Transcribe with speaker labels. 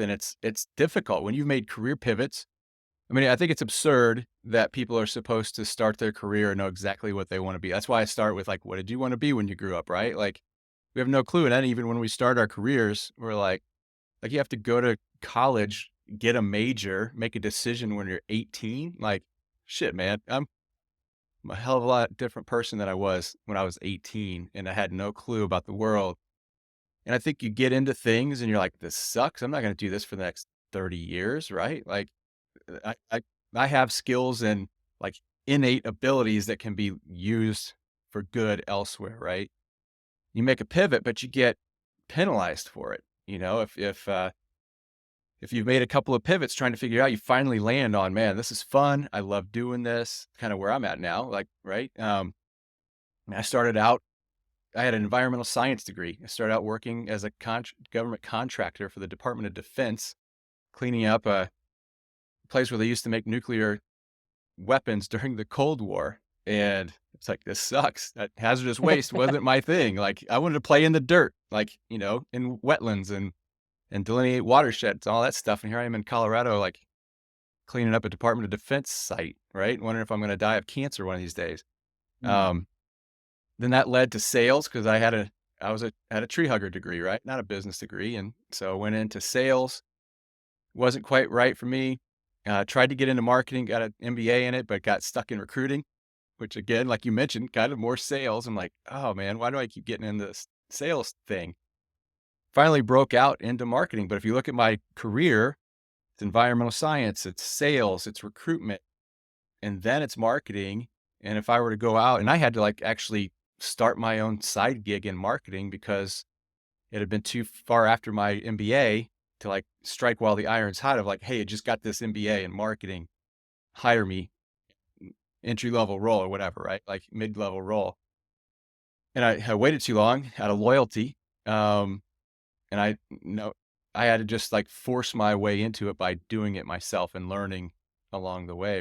Speaker 1: and it's difficult when you've made career pivots. I mean, I think it's absurd that people are supposed to start their career and know exactly what they want to be. That's why I start with like, what did you want to be when you grew up, right? Like we have no clue. And then even when we start our careers, we're like you have to go to college, get a major, make a decision when you're 18. Like, shit, man, I'm a hell of a lot different person than I was when I was 18 and I had no clue about the world. And I think you get into things and you're like, this sucks. I'm not going to do this for the next 30 years, right? Like I, I, I have skills and like innate abilities that can be used for good elsewhere, right? You make a pivot, but you get penalized for it. You know, if you've made a couple of pivots trying to figure out, you finally land on, man, this is fun. I love doing this. Kind of where I'm at now, like, right? I started out, I had an environmental science degree. I started out working as a government contractor for the Department of Defense, cleaning up a place where they used to make nuclear weapons during the Cold War. And it's like, this sucks. That hazardous waste wasn't my thing. Like, I wanted to play in the dirt, like, in wetlands and delineate watersheds, all that stuff. And here I am in Colorado, like cleaning up a Department of Defense site, right? Wondering if I'm going to die of cancer one of these days.
Speaker 2: Mm,
Speaker 1: Then that led to sales because had a tree hugger degree, right? Not a business degree. And so I went into sales. Wasn't quite right for me. Tried to get into marketing, got an MBA in it, but got stuck in recruiting, which again, like you mentioned, kind of more sales. I'm like, oh man, why do I keep getting into this sales thing? Finally broke out into marketing. But if you look at my career, it's environmental science, it's sales, it's recruitment, and then it's marketing. And if I were to go out and I had to like actually start my own side gig in marketing because it had been too far after my MBA to like strike while the iron's hot of like, hey, I just got this MBA in marketing, hire me, entry level role or whatever, right? Like mid level role. And I waited too long out of loyalty. Um, and I know I had to just like force my way into it by doing it myself and learning along the way.